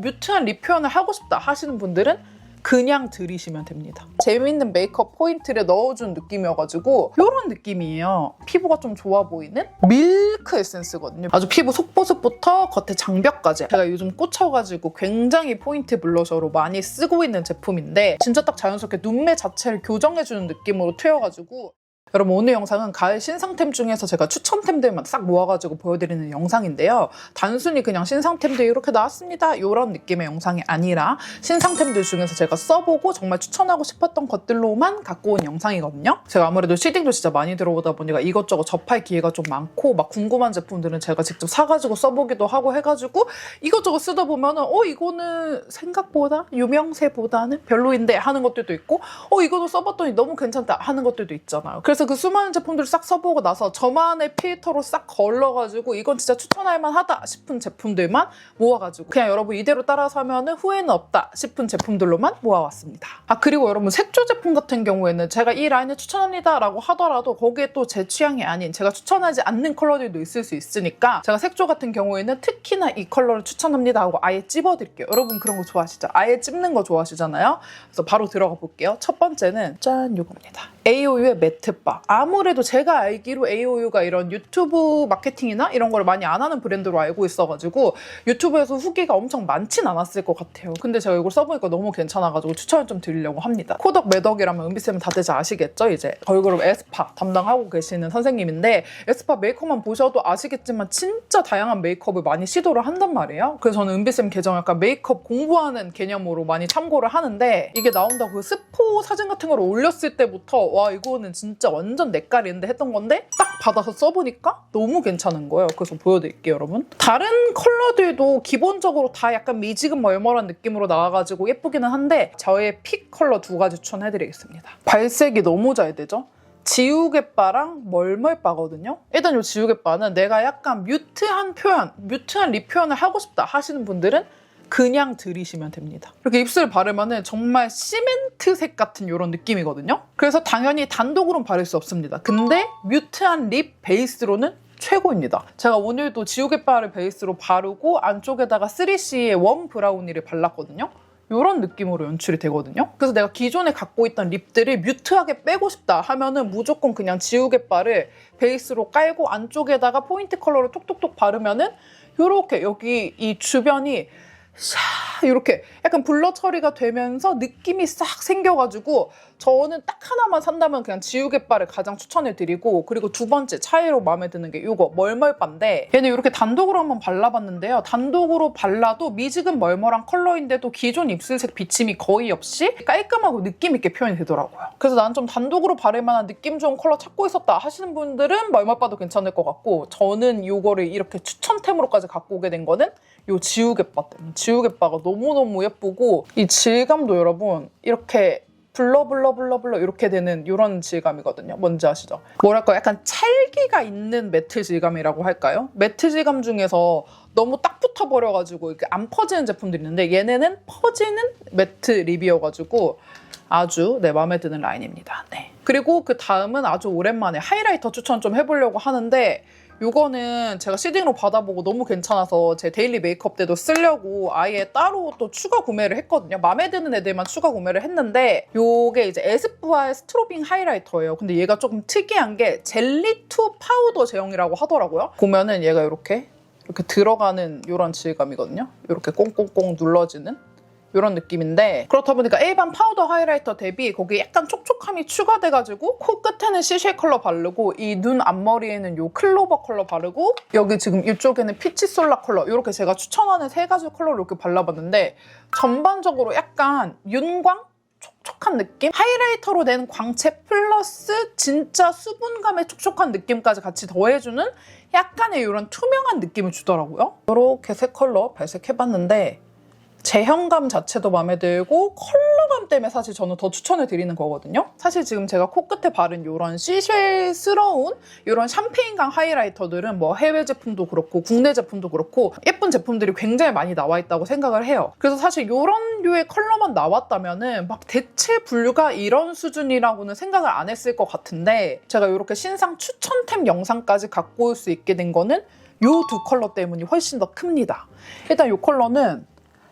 뮤트한 립 표현을 하고 싶다 하시는 분들은 그냥 들이시면 됩니다. 재미있는 메이크업 포인트를 넣어준 느낌이어가지고 이런 느낌이에요. 피부가 좀 좋아 보이는 밀크 에센스거든요. 아주 피부 속보습부터 겉에 장벽까지 제가 요즘 꽂혀가지고 굉장히 포인트 블러셔로 많이 쓰고 있는 제품인데 진짜 딱 자연스럽게 눈매 자체를 교정해주는 느낌으로 트여가지고 여러분 오늘 영상은 가을 신상템 중에서 제가 추천템들만 싹 모아가지고 보여드리는 영상인데요. 단순히 그냥 신상템들이 이렇게 나왔습니다 이런 느낌의 영상이 아니라 신상템들 중에서 제가 써보고 정말 추천하고 싶었던 것들로만 갖고 온 영상이거든요. 제가 아무래도 시딩도 진짜 많이 들어오다 보니까 이것저것 접할 기회가 좀 많고 막 궁금한 제품들은 제가 직접 사가지고 써보기도 하고 해가지고 이것저것 쓰다 보면은 이거는 생각보다 유명세보다는 별로인데 하는 것들도 있고 이거도 써봤더니 너무 괜찮다 하는 것들도 있잖아요. 그래서 그 수많은 제품들을 싹 써보고 나서 저만의 필터로 싹 걸러가지고 이건 진짜 추천할 만하다 싶은 제품들만 모아가지고 그냥 여러분 이대로 따라서 하면 후회는 없다 싶은 제품들로만 모아왔습니다. 그리고 여러분 색조 제품 같은 경우에는 제가 이 라인을 추천합니다 라고 하더라도 거기에 또 제 취향이 아닌 제가 추천하지 않는 컬러들도 있을 수 있으니까 제가 색조 같은 경우에는 특히나 이 컬러를 추천합니다 하고 아예 찝어드릴게요. 여러분 그런 거 좋아하시죠? 아예 찝는 거 좋아하시잖아요. 그래서 바로 들어가 볼게요. 첫 번째는 짠 요겁니다. AOU의 매트바. 아무래도 제가 알기로 AOU가 이런 유튜브 마케팅이나 이런 걸 많이 안 하는 브랜드로 알고 있어가지고 유튜브에서 후기가 엄청 많진 않았을 것 같아요. 근데 제가 이걸 써보니까 너무 괜찮아가지고 추천을 좀 드리려고 합니다. 코덕 매덕이라면 은비쌤은 다들 잘 아시겠죠? 이제 걸그룹 에스파 담당하고 계시는 선생님인데 에스파 메이크업만 보셔도 아시겠지만 진짜 다양한 메이크업을 많이 시도를 한단 말이에요. 그래서 저는 은비쌤 계정 약간 메이크업 공부하는 개념으로 많이 참고를 하는데 이게 나온다고 그 스포 사진 같은 걸 올렸을 때부터 와 이거는 진짜 완전 내 깔인데 했던 건데 딱 받아서 써보니까 너무 괜찮은 거예요. 그래서 보여드릴게요 여러분. 다른 컬러들도 기본적으로 다 약간 미지근 멀멀한 느낌으로 나와가지고 예쁘기는 한데 저의 픽 컬러 두 가지 추천해드리겠습니다. 발색이 너무 잘 되죠? 지우개바랑 멀멀바거든요. 일단 이 지우개바는 내가 약간 뮤트한 립 표현을 하고 싶다 하시는 분들은 그냥 들이시면 됩니다. 이렇게 입술 바르면은 정말 시멘트색 같은 이런 느낌이거든요. 그래서 당연히 단독으로는 바를 수 없습니다. 근데 뮤트한 립 베이스로는 최고입니다. 제가 오늘도 지우개바를 베이스로 바르고 안쪽에다가 3CE의 웜 브라우니를 발랐거든요. 이런 느낌으로 연출이 되거든요. 그래서 내가 기존에 갖고 있던 립들을 뮤트하게 빼고 싶다 하면은 무조건 그냥 지우개바를 베이스로 깔고 안쪽에다가 포인트 컬러를 톡톡톡 바르면은 이렇게 여기 이 주변이 샤 이렇게 약간 블러 처리가 되면서 느낌이 싹 생겨가지고 저는 딱 하나만 산다면 그냥 지우개바를 가장 추천해드리고 그리고 두 번째 차이로 마음에 드는 게 이거 멀멀바인데 얘는 이렇게 단독으로 한번 발라봤는데요. 단독으로 발라도 미지근 멀멀한 컬러인데도 기존 입술색 비침이 거의 없이 깔끔하고 느낌 있게 표현이 되더라고요. 그래서 난 좀 단독으로 바를 만한 느낌 좋은 컬러 찾고 있었다 하시는 분들은 멀멀바도 괜찮을 것 같고 저는 이거를 이렇게 추천템으로까지 갖고 오게 된 거는 이 지우개바 때문에 지우개바가 너무너무 예쁘고 이 질감도 여러분 이렇게 블러 이렇게 되는 이런 질감이거든요. 뭔지 아시죠? 뭐랄까 약간 찰기가 있는 매트 질감이라고 할까요? 매트 질감 중에서 너무 딱 붙어버려가지고 이렇게 안 퍼지는 제품들이 있는데 얘네는 퍼지는 매트 립이어가지고 아주 내 마음에 드는 라인입니다. 네. 그리고 그 다음은 아주 오랜만에 하이라이터 추천 좀 해보려고 하는데 이거는 제가 시딩으로 받아보고 너무 괜찮아서 제 데일리 메이크업 때도 쓰려고 아예 따로 또 추가 구매를 했거든요. 마음에 드는 애들만 추가 구매를 했는데 이게 이제 에스쁘아의 스트로빙 하이라이터예요. 근데 얘가 조금 특이한 게 젤리 투 파우더 제형이라고 하더라고요. 보면은 얘가 이렇게 들어가는 이런 질감이거든요. 이렇게 꽁꽁꽁 눌러지는 이런 느낌인데 그렇다 보니까 일반 파우더 하이라이터 대비 거기에 약간 촉촉함이 추가돼가지고 코 끝에는 시쉐 컬러 바르고 이 눈 앞머리에는 요 클로버 컬러 바르고 여기 지금 이쪽에는 피치 솔라 컬러 이렇게 제가 추천하는 세 가지 컬러를 이렇게 발라봤는데 전반적으로 약간 윤광? 촉촉한 느낌? 하이라이터로 된 광채 플러스 진짜 수분감의 촉촉한 느낌까지 같이 더해주는 약간의 이런 투명한 느낌을 주더라고요. 이렇게 세 컬러 발색해봤는데 제형감 자체도 마음에 들고 컬러감 때문에 사실 저는 더 추천을 드리는 거거든요. 사실 지금 제가 코끝에 바른 이런 시쉘스러운 이런 샴페인강 하이라이터들은 뭐 해외 제품도 그렇고 국내 제품도 그렇고 예쁜 제품들이 굉장히 많이 나와 있다고 생각을 해요. 그래서 사실 이런 류의 컬러만 나왔다면은 막 대체 불가 이런 수준이라고는 생각을 안 했을 것 같은데 제가 이렇게 신상 추천템 영상까지 갖고 올 수 있게 된 거는 이 두 컬러 때문이 훨씬 더 큽니다. 일단 이 컬러는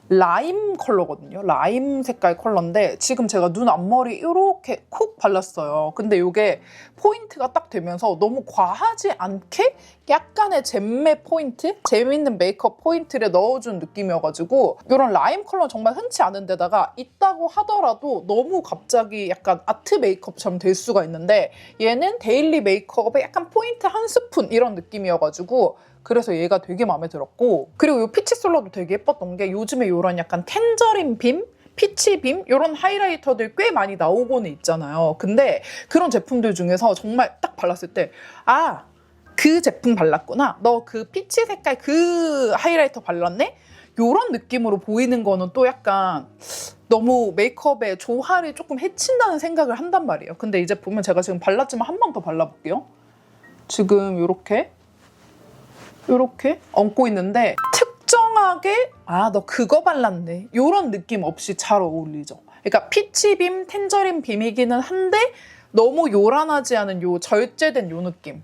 라임 컬러거든요. 라임 색깔 컬러인데 지금 제가 눈 앞머리 이렇게 콕 발랐어요. 근데 이게 포인트가 딱 되면서 너무 과하지 않게 약간의 잼매 포인트? 재미있는 메이크업 포인트를 넣어준 느낌이어가지고 이런 라임 컬러는 정말 흔치 않은 데다가 있다고 하더라도 너무 갑자기 약간 아트 메이크업처럼 될 수가 있는데 얘는 데일리 메이크업에 약간 포인트 한 스푼 이런 느낌이어가지고 그래서 얘가 되게 마음에 들었고, 그리고 이 피치 솔러도 되게 예뻤던 게 요즘에 이런 약간 텐저린 빔? 피치 빔? 이런 하이라이터들 꽤 많이 나오고는 있잖아요. 근데 그런 제품들 중에서 정말 딱 발랐을 때 아! 그 제품 발랐구나. 너 그 피치 색깔 그 하이라이터 발랐네? 이런 느낌으로 보이는 거는 또 약간 너무 메이크업의 조화를 조금 해친다는 생각을 한단 말이에요. 근데 이 제품은 제가 지금 발랐지만 한 번 더 발라볼게요. 지금 이렇게 얹고 있는데 특정하게 아, 너 그거 발랐네 이런 느낌 없이 잘 어울리죠. 그러니까 피치빔, 텐저린 빔이기는 한데 너무 요란하지 않은 요 절제된 요 느낌.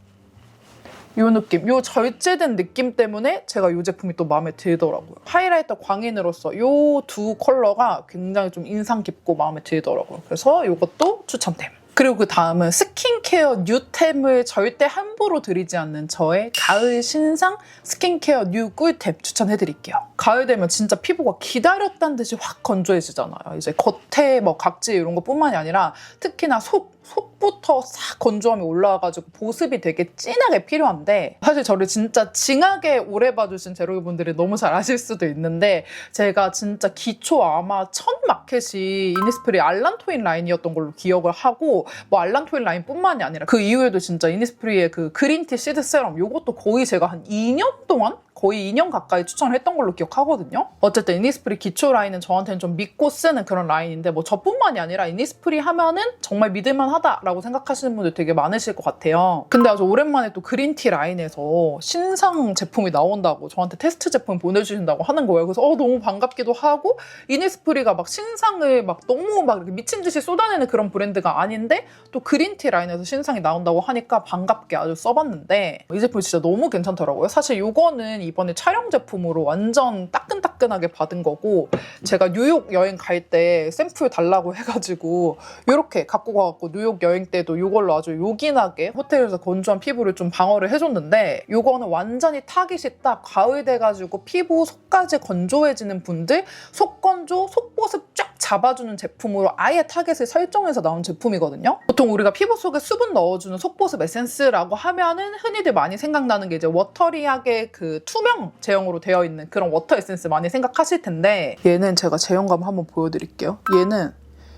요 절제된 느낌 때문에 제가 이 제품이 또 마음에 들더라고요. 하이라이터 광인으로서 요 두 컬러가 굉장히 좀 인상 깊고 마음에 들더라고요. 그래서 이것도 추천템. 그리고 그 다음은 스킨케어 뉴템을 절대 함부로 드리지 않는 저의 가을 신상 스킨케어 뉴 꿀템 추천해드릴게요. 가을 되면 진짜 피부가 기다렸다는 듯이 확 건조해지잖아요. 이제 겉에 뭐 각질 이런 것뿐만이 아니라 특히나 속부터 싹 건조함이 올라와가지고 보습이 되게 진하게 필요한데, 사실 저를 진짜 징하게 오래 봐주신 제로이분들이 너무 잘 아실 수도 있는데 제가 진짜 기초 아마 첫 마켓이 이니스프리 알란토인 라인이었던 걸로 기억을 하고, 뭐 알란토인 라인뿐만이 아니라 그 이후에도 진짜 이니스프리의 그 그린티 시드 세럼 요것도 거의 제가 한 2년 동안 거의 2년 가까이 추천을 했던 걸로 기억하거든요. 어쨌든 이니스프리 기초 라인은 저한테는 좀 믿고 쓰는 그런 라인인데 뭐 저뿐만이 아니라 이니스프리 하면은 정말 믿을만하다라고 생각하시는 분들 되게 많으실 것 같아요. 근데 아주 오랜만에 또 그린티 라인에서 신상 제품이 나온다고 저한테 테스트 제품 보내주신다고 하는 거예요. 그래서 너무 반갑기도 하고, 이니스프리가 막 신상을 막 너무 막 이렇게 미친 듯이 쏟아내는 그런 브랜드가 아닌데 또 그린티 라인에서 신상이 나온다고 하니까 반갑게 아주 써봤는데 이 제품 진짜 너무 괜찮더라고요. 사실 이거는 이번에 촬영 제품으로 완전 따끈따끈하게 받은 거고, 제가 뉴욕 여행 갈 때 샘플 달라고 해가지고 이렇게 갖고 가갖고 뉴욕 여행 때도 이걸로 아주 요긴하게 호텔에서 건조한 피부를 좀 방어를 해줬는데, 이거는 완전히 타깃이 딱 가을 돼가지고 피부 속까지 건조해지는 분들, 속건조, 속보습 쫙 잡아주는 제품으로 아예 타겟을 설정해서 나온 제품이거든요. 보통 우리가 피부 속에 수분 넣어주는 속보습 에센스라고 하면은 흔히들 많이 생각나는 게 이제 워터리하게 그 투명 제형으로 되어 있는 그런 워터 에센스 많이 생각하실 텐데, 얘는 제가 제형감 한번 보여드릴게요. 얘는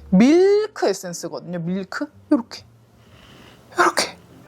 밀크 에센스거든요. 밀크? 이렇게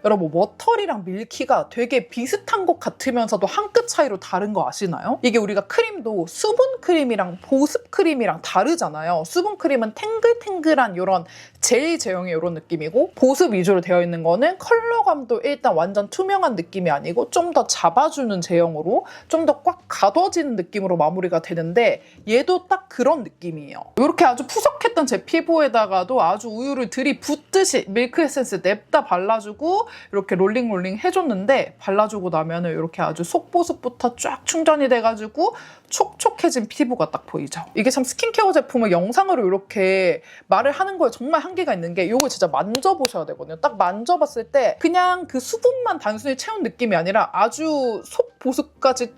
여러분, 워터리랑 밀키가 되게 비슷한 것 같으면서도 한 끗 차이로 다른 거 아시나요? 이게 우리가 크림도 수분 크림이랑 보습 크림이랑 다르잖아요. 수분 크림은 탱글탱글한 이런 젤 제형의 이런 느낌이고, 보습 위주로 되어 있는 거는 컬러감도 일단 완전 투명한 느낌이 아니고 좀 더 잡아주는 제형으로 좀 더 꽉 가둬지는 느낌으로 마무리가 되는데, 얘도 딱 그런 느낌이에요. 이렇게 아주 푸석했던 제 피부에다가도 아주 우유를 들이붓듯이 밀크 에센스 냅다 발라주고 이렇게 롤링 해줬는데, 발라주고 나면은 이렇게 아주 속보습부터 쫙 충전이 돼가지고 촉촉해진 피부가 딱 보이죠. 이게 참 스킨케어 제품을 영상으로 이렇게 말을 하는 거에 정말 한계가 있는 게, 이걸 진짜 만져보셔야 되거든요. 딱 만져봤을 때 그냥 그 수분만 단순히 채운 느낌이 아니라 아주 속보습까지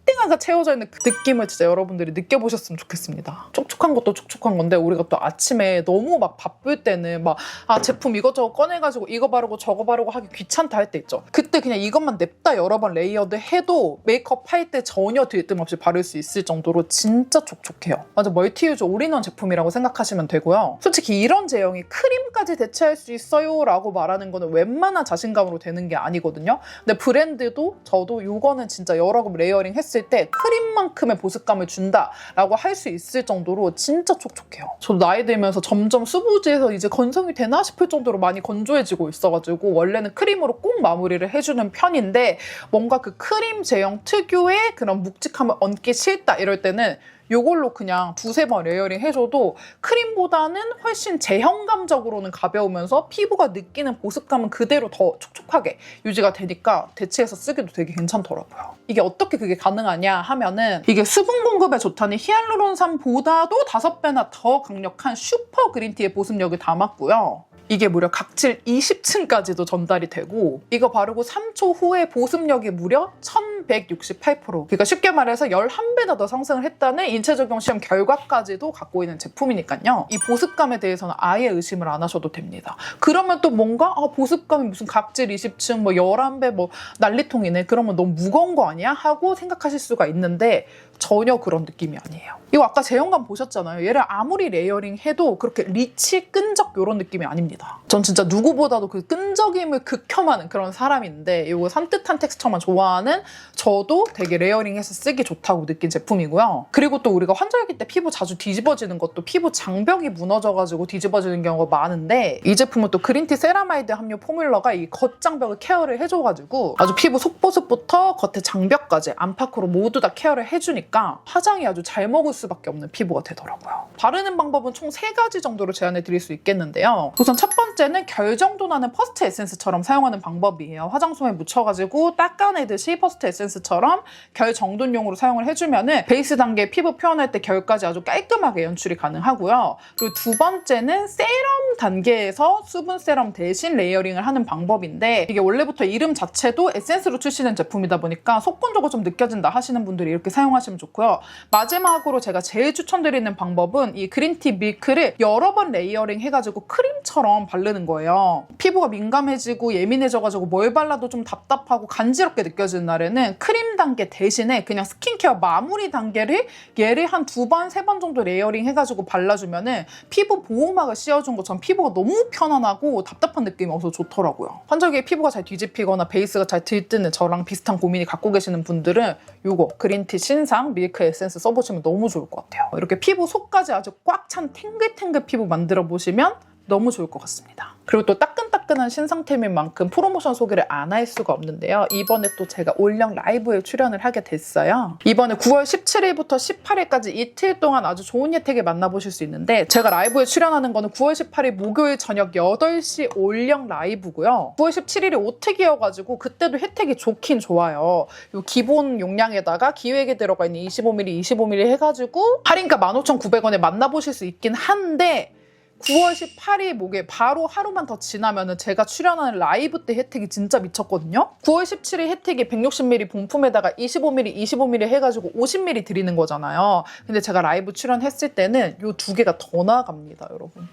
땡땡하게 채워져 있는 그 느낌을 진짜 여러분들이 느껴보셨으면 좋겠습니다. 촉촉한 것도 촉촉한 건데, 우리가 또 아침에 너무 막 바쁠 때는 막 제품 이것저것 꺼내가지고 이거 바르고 저거 바르고 하기 귀찮다 할 때 있죠. 그때 그냥 이것만 냅다 여러 번 레이어드 해도 메이크업 할 때 전혀 들뜸 없이 바를 수 있을 정도로 진짜 촉촉해요. 완전 멀티유즈 올인원 제품이라고 생각하시면 되고요. 솔직히 이런 제형이 크림까지 대체할 수 있어요 라고 말하는 거는 웬만한 자신감으로 되는 게 아니거든요. 근데 브랜드도 저도 이거는 진짜 여러 번 레이어링 했을 때 크림만큼의 보습감을 준다라고 할 수 있을 정도로 진짜 촉촉해요. 저도 나이 들면서 점점 수부지에서 이제 건성이 되나 싶을 정도로 많이 건조해지고 있어가지고 원래는 크림으로 꼭 마무리를 해주는 편인데, 뭔가 그 크림 제형 특유의 그런 묵직함을 얹기 싫다 이럴 때는 이걸로 그냥 두세 번 레이어링 해줘도 크림보다는 훨씬 제형감적으로는 가벼우면서 피부가 느끼는 보습감은 그대로 더 촉촉하게 유지가 되니까 대체해서 쓰기도 되게 괜찮더라고요. 이게 어떻게 그게 가능하냐 하면은 이게 수분 공급에 좋다는 히알루론산보다도 5배나 더 강력한 슈퍼 그린티의 보습력을 담았고요. 이게 무려 각질 20층까지도 전달이 되고 이거 바르고 3초 후에 보습력이 무려 1168%. 그러니까 쉽게 말해서 11배나 더 상승을 했다는 인체 적용 시험 결과까지도 갖고 있는 제품이니까요. 이 보습감에 대해서는 아예 의심을 안 하셔도 됩니다. 그러면 또 뭔가 보습감이 무슨 각질 20층 뭐 11배 뭐 난리통이네. 그러면 너무 무거운 거 아니야? 하고 생각하실 수가 있는데 전혀 그런 느낌이 아니에요. 이거 아까 제형감 보셨잖아요. 얘를 아무리 레이어링 해도 그렇게 리치, 끈적 이런 느낌이 아닙니다. 전 진짜 누구보다도 그 끈적임을 극혐하는 그런 사람인데 이거 산뜻한 텍스처만 좋아하는 저도 되게 레이어링해서 쓰기 좋다고 느낀 제품이고요. 그리고 또 우리가 환절기 때 피부 자주 뒤집어지는 것도 피부 장벽이 무너져가지고 뒤집어지는 경우가 많은데 이 제품은 또 그린티 세라마이드 함유 포뮬러가 이 겉장벽을 케어를 해줘가지고 아주 피부 속보습부터 겉에 장벽까지 안팎으로 모두 다 케어를 해주니까 화장이 아주 잘 먹을 수밖에 없는 피부가 되더라고요. 바르는 방법은 총 3가지 정도로 제안해 드릴 수 있겠는데요. 우선 첫 번째는 결 정도 나는 퍼스트 에센스처럼 사용하는 방법이에요. 화장솜에 묻혀가지고 닦아내듯이 퍼스트 에센스처럼 결 정돈용으로 사용을 해주면은 베이스 단계 피부 표현할 때 결까지 아주 깔끔하게 연출이 가능하고요. 그리고 두 번째는 세럼 단계에서 수분 세럼 대신 레이어링을 하는 방법인데 이게 원래부터 이름 자체도 에센스로 출시된 제품이다 보니까 속건조가 좀 느껴진다 하시는 분들이 이렇게 사용하시면 좋고요. 마지막으로 제가 제일 추천드리는 방법은 이 그린티 밀크를 여러 번 레이어링 해가지고 크림처럼 바르는 거예요. 피부가 민감해지고 예민해져가지고 뭘 발라도 좀 답답하고 간지럽게 느껴지는 날에는 크림 단계 대신에 그냥 스킨케어 마무리 단계를 얘를 한 2번, 3번 정도 레이어링 해가지고 발라주면은 피부 보호막을 씌워준 것처럼 피부가 너무 편안하고 답답한 느낌이 없어서 좋더라고요. 환절기에 피부가 잘 뒤집히거나 베이스가 잘 들뜨는 저랑 비슷한 고민이 갖고 계시는 분들은 이거 그린티 신상 밀크 에센스 써보시면 너무 좋을 것 같아요. 이렇게 피부 속까지 아주 꽉 찬 탱글탱글 피부 만들어 보시면 너무 좋을 것 같습니다. 그리고 또 따끈따끈한 신상템인 만큼 프로모션 소개를 안 할 수가 없는데요. 이번에 또 제가 올영 라이브에 출연을 하게 됐어요. 이번에 9월 17일부터 18일까지 이틀 동안 아주 좋은 혜택을 만나보실 수 있는데 제가 라이브에 출연하는 거는 9월 18일 목요일 저녁 8시 올영 라이브고요. 9월 17일이 오특이어가지고 그때도 혜택이 좋긴 좋아요. 이 기본 용량에다가 기획에 들어가 있는 25ml, 25ml 해가지고 할인가 15,900원에 만나보실 수 있긴 한데 9월 18일 목요일 바로 하루만 더 지나면은 제가 출연하는 라이브 때 혜택이 진짜 미쳤거든요. 9월 17일 혜택이 160ml 본품에다가 25ml, 25ml 해가지고 50ml 드리는 거잖아요. 근데 제가 라이브 출연했을 때는 요 2개가 더 나갑니다, 여러분.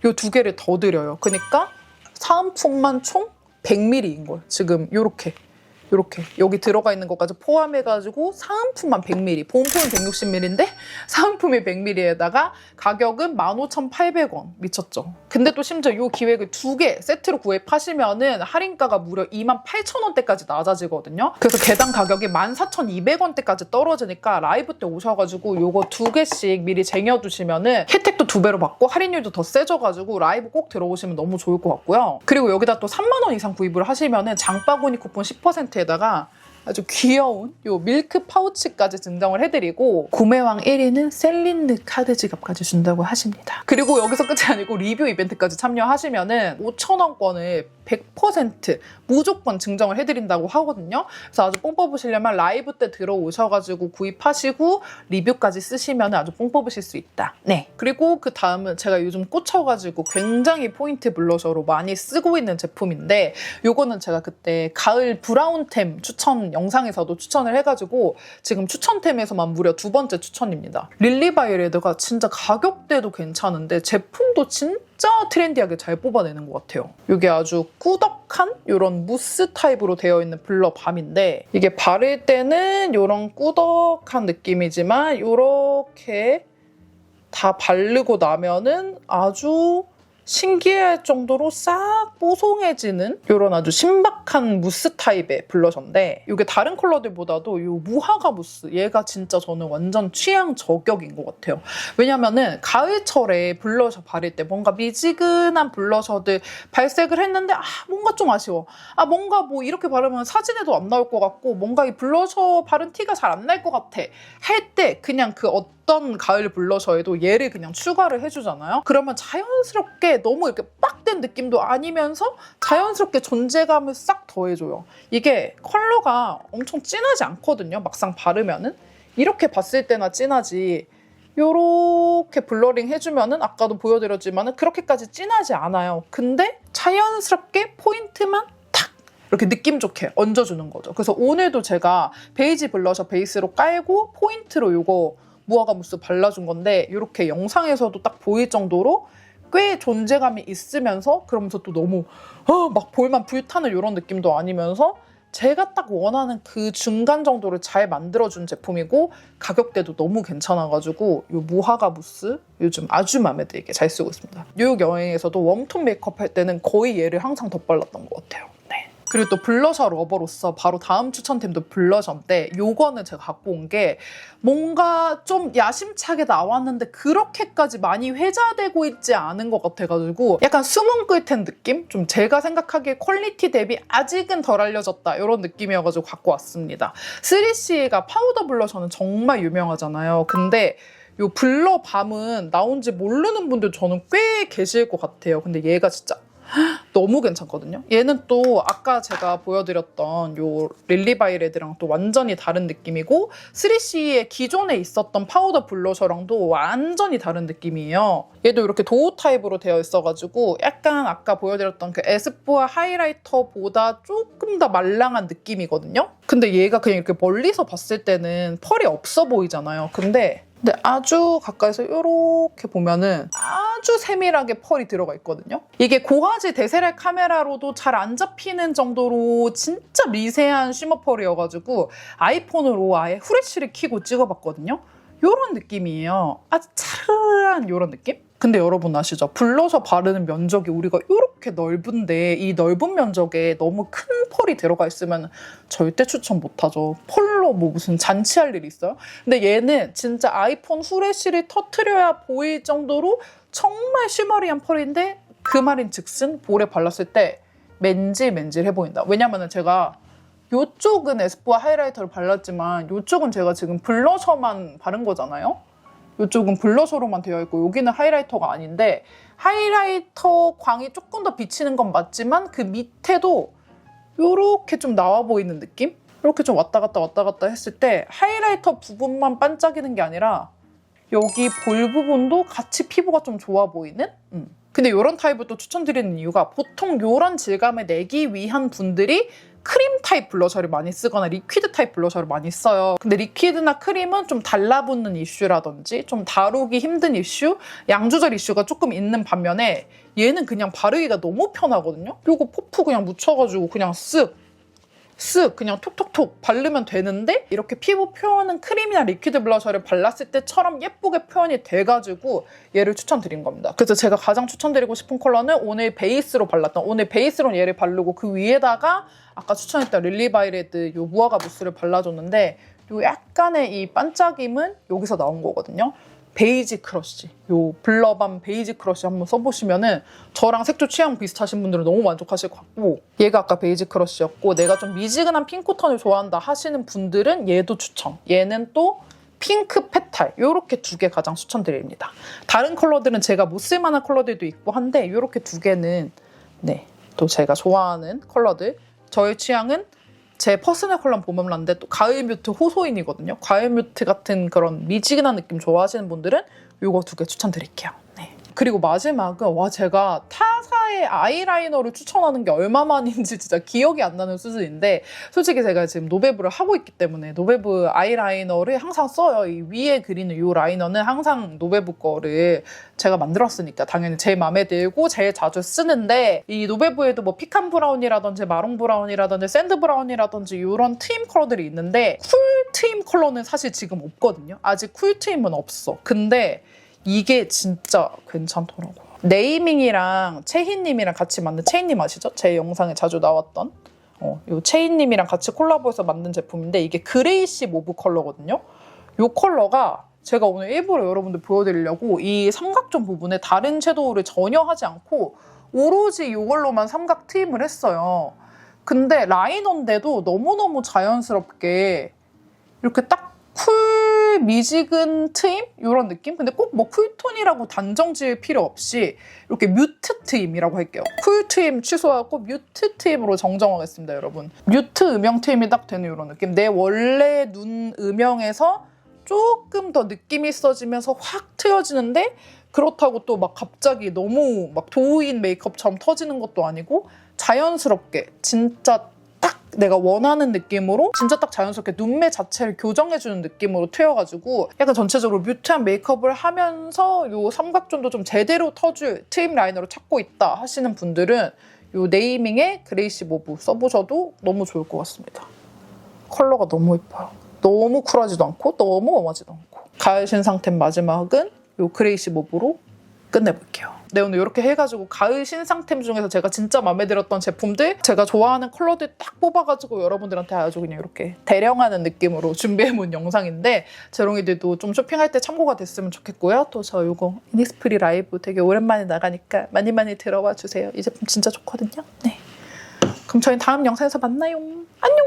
요 2개를 더 드려요. 그러니까 사은품만 총 100ml인 거예요. 지금 요렇게 여기 들어가 있는 것까지 포함해가지고 사은품만 100ml, 본품은 160ml인데 사은품이 100ml에다가 가격은 15,800원. 미쳤죠? 근데 또 심지어 이 기획을 2개 세트로 구입하시면은 할인가가 무려 28,000원대까지 낮아지거든요. 그래서 개당 가격이 14,200원대까지 떨어지니까 라이브 때 오셔가지고 요거 2개씩 미리 쟁여두시면은 혜택도 2배로 받고 할인율도 더 세져가지고 라이브 꼭 들어오시면 너무 좋을 것 같고요. 그리고 여기다 또 3만 원 이상 구입을 하시면은 장바구니 쿠폰 10%에다가 아주 귀여운 요 밀크 파우치까지 증정을 해드리고 구매왕 1위는 셀린느 카드 지갑까지 준다고 하십니다. 그리고 여기서 끝이 아니고 리뷰 이벤트까지 참여하시면은 5,000원권을 100% 무조건 증정을 해드린다고 하거든요. 그래서 아주 뽕 뽑으시려면 라이브 때 들어오셔가지고 구입하시고 리뷰까지 쓰시면 아주 뽕 뽑으실 수 있다. 네. 그리고 그 다음은 제가 요즘 꽂혀가지고 굉장히 포인트 블러셔로 많이 쓰고 있는 제품인데 요거는 제가 그때 가을 브라운템 추천 영상에서도 추천을 해가지고 지금 추천템에서만 무려 2번째 추천입니다. 릴리바이레드가 진짜 가격대도 괜찮은데 제품도 진짜 트렌디하게 잘 뽑아내는 것 같아요. 이게 아주 꾸덕한 이런 무스 타입으로 되어 있는 블러 밤인데 이게 바를 때는 이런 꾸덕한 느낌이지만 이렇게 다 바르고 나면은 아주 신기할 정도로 싹 뽀송해지는 이런 아주 신박한 무스 타입의 블러셔인데 이게 다른 컬러들보다도 이 무화과 무스 얘가 진짜 저는 완전 취향 저격인 것 같아요. 왜냐면은 가을철에 블러셔 바를 때 뭔가 미지근한 블러셔들 발색을 했는데 뭔가 좀 아쉬워. 뭔가 뭐 이렇게 바르면 사진에도 안 나올 것 같고 뭔가 이 블러셔 바른 티가 잘 안 날 것 같아 할 때 그냥 그 어떤 가을 블러셔에도 얘를 그냥 추가를 해주잖아요. 그러면 자연스럽게 너무 이렇게 빡된 느낌도 아니면서 자연스럽게 존재감을 싹 더해줘요. 이게 컬러가 엄청 진하지 않거든요. 막상 바르면은. 이렇게 봤을 때나 진하지 요렇게 블러링 해주면은 아까도 보여드렸지만은 그렇게까지 진하지 않아요. 근데 자연스럽게 포인트만 탁 이렇게 느낌 좋게 얹어주는 거죠. 그래서 오늘도 제가 베이지 블러셔 베이스로 깔고 포인트로 요거 무화과 무스 발라준 건데 이렇게 영상에서도 딱 보일 정도로 꽤 존재감이 있으면서 그러면서 또 너무 막 볼만 불타는 이런 느낌도 아니면서 제가 딱 원하는 그 중간 정도를 잘 만들어준 제품이고 가격대도 너무 괜찮아가지고 이 무화과 무스 요즘 아주 마음에 들게 잘 쓰고 있습니다. 뉴욕 여행에서도 웜톤 메이크업 할 때는 거의 얘를 항상 덧발랐던 것 같아요. 네. 그리고 또 블러셔 러버로서 바로 다음 추천템도 블러셔인데 요거는 제가 갖고 온 게 뭔가 좀 야심차게 나왔는데 그렇게까지 많이 회자되고 있지 않은 것 같아가지고 약간 숨은 꿀템 느낌? 좀 제가 생각하기에 퀄리티 대비 아직은 덜 알려졌다 이런 느낌이어가지고 갖고 왔습니다. 3CE가 파우더 블러셔는 정말 유명하잖아요. 근데 요 블러 밤은 나온지 모르는 분들 저는 꽤 계실 것 같아요. 근데 얘가 진짜 너무 괜찮거든요. 얘는 또 아까 제가 보여드렸던 요 릴리바이레드랑 또 완전히 다른 느낌이고 3CE의 기존에 있었던 파우더 블러셔랑도 완전히 다른 느낌이에요. 얘도 이렇게 도우 타입으로 되어 있어가지고 약간 아까 보여드렸던 그 에스쁘아 하이라이터보다 조금 더 말랑한 느낌이거든요. 근데 얘가 그냥 이렇게 멀리서 봤을 때는 펄이 없어 보이잖아요. 근데 아주 가까이서 이렇게 보면은 아주 세밀하게 펄이 들어가 있거든요. 이게 고화질 데세랄 카메라로도 잘 안 잡히는 정도로 진짜 미세한 쉬머 펄이어가지고 아이폰으로 아예 후레쉬를 켜고 찍어봤거든요. 이런 느낌이에요. 아주 차르르한 이런 느낌? 근데 여러분 아시죠? 블러셔 바르는 면적이 우리가 이렇게 넓은데 이 넓은 면적에 너무 큰 펄이 들어가 있으면 절대 추천 못하죠. 펄로 뭐 무슨 잔치할 일 있어요? 근데 얘는 진짜 아이폰 후레쉬를 터트려야 보일 정도로 정말 쉬머리한 펄인데 그 말인 즉슨 볼에 발랐을 때 맨질맨질해 보인다. 왜냐면은 제가 이쪽은 에스쁘아 하이라이터를 발랐지만 이쪽은 제가 지금 블러셔만 바른 거잖아요. 이쪽은 블러셔로만 되어 있고 여기는 하이라이터가 아닌데 하이라이터 광이 조금 더 비치는 건 맞지만 그 밑에도 이렇게 좀 나와 보이는 느낌? 이렇게 좀 왔다 갔다 했을 때 하이라이터 부분만 반짝이는 게 아니라 여기 볼 부분도 같이 피부가 좀 좋아 보이는? 근데 이런 타입을 또 추천드리는 이유가 보통 이런 질감을 내기 위한 분들이 크림 타입 블러셔를 많이 쓰거나 리퀴드 타입 블러셔를 많이 써요. 근데 리퀴드나 크림은 좀 달라붙는 이슈라든지 좀 다루기 힘든 이슈, 양 조절 이슈가 조금 있는 반면에 얘는 그냥 바르기가 너무 편하거든요. 요거 퍼프 그냥 묻혀가지고 그냥 쓱 그냥 톡톡톡 바르면 되는데 이렇게 피부 표현은 크림이나 리퀴드 블러셔를 발랐을 때처럼 예쁘게 표현이 돼가지고 얘를 추천드린 겁니다. 그래서 제가 가장 추천드리고 싶은 컬러는 오늘 베이스로 얘를 바르고 그 위에다가 아까 추천했던 릴리바이레드 요 무화과 무스를 발라줬는데 요 약간의 이 반짝임은 여기서 나온 거거든요. 베이지 크러쉬, 요 블러밤 베이지 크러쉬 한번 써보시면은 저랑 색조 취향 비슷하신 분들은 너무 만족하실 것 같고 얘가 아까 베이지 크러쉬였고 내가 좀 미지근한 핑크 톤을 좋아한다 하시는 분들은 얘도 추천. 얘는 또 핑크 페탈 요렇게 두 개 가장 추천드립니다. 다른 컬러들은 제가 못 쓸만한 컬러들도 있고 한데 요렇게 두 개는 네, 또 제가 좋아하는 컬러들. 저의 취향은 제 퍼스널 컬러 봄웜라인데 또 가을 뮤트 호소인이거든요. 가을 뮤트 같은 그런 미지근한 느낌 좋아하시는 분들은 이거 두 개 추천드릴게요. 네. 그리고 마지막은 제가 타사의 아이라이너를 추천하는 게 얼마만인지 진짜 기억이 안 나는 수준인데 솔직히 제가 지금 노베브를 하고 있기 때문에 노베브 아이라이너를 항상 써요. 이 위에 그리는 이 라이너는 항상 노베브 거를 제가 만들었으니까 당연히 제일 마음에 들고 제일 자주 쓰는데 이 노베브에도 뭐 피칸 브라운이라든지 마롱 브라운이라든지 샌드 브라운이라든지 이런 트임 컬러들이 있는데 쿨 트임 컬러는 사실 지금 없거든요. 아직 쿨 트임은 없어. 근데 이게 진짜 괜찮더라고요. 네이밍이랑 채희님이랑 같이 만든 채희님 아시죠? 제 영상에 자주 나왔던 요 채희님이랑 같이 콜라보해서 만든 제품인데 이게 그레이시 모브 컬러거든요. 요 컬러가 제가 오늘 일부러 여러분들 보여드리려고 이 삼각존 부분에 다른 섀도우를 전혀 하지 않고 오로지 이걸로만 삼각 트임을 했어요. 근데 라이너인데도 너무너무 자연스럽게 이렇게 딱 쿨 미지근 트임? 이런 느낌? 근데 꼭 뭐 쿨톤이라고 단정 지을 필요 없이 이렇게 뮤트 트임이라고 할게요. 쿨 트임 취소하고 뮤트 트임으로 정정하겠습니다, 여러분. 뮤트 음영 트임이 딱 되는 이런 느낌. 내 원래 눈 음영에서 조금 더 느낌이 있어지면서 확 트여지는데 그렇다고 또 막 갑자기 너무 막 도우인 메이크업처럼 터지는 것도 아니고 자연스럽게 진짜 딱 내가 원하는 느낌으로 진짜 딱 자연스럽게 눈매 자체를 교정해주는 느낌으로 트여가지고 약간 전체적으로 뮤트한 메이크업을 하면서 요 삼각존도 좀 제대로 터줄 트임 라이너로 찾고 있다 하시는 분들은 요 네이밍의 그레이시 모브 써보셔도 너무 좋을 것 같습니다. 컬러가 너무 예뻐요. 너무 쿨하지도 않고 너무 웜하지도 않고. 가을 신상템 마지막은 요 그레이시 모브로 끝내볼게요. 네, 오늘 이렇게 해가지고 가을 신상템 중에서 제가 진짜 마음에 들었던 제품들, 제가 좋아하는 컬러들 딱 뽑아가지고 여러분들한테 아주 그냥 이렇게 대령하는 느낌으로 준비해본 영상인데 재롱이들도 좀 쇼핑할 때 참고가 됐으면 좋겠고요. 또 저 이거 이니스프리 라이브 되게 오랜만에 나가니까 많이 많이 들어와 주세요. 이 제품 진짜 좋거든요. 네, 그럼 저희 다음 영상에서 만나요. 안녕!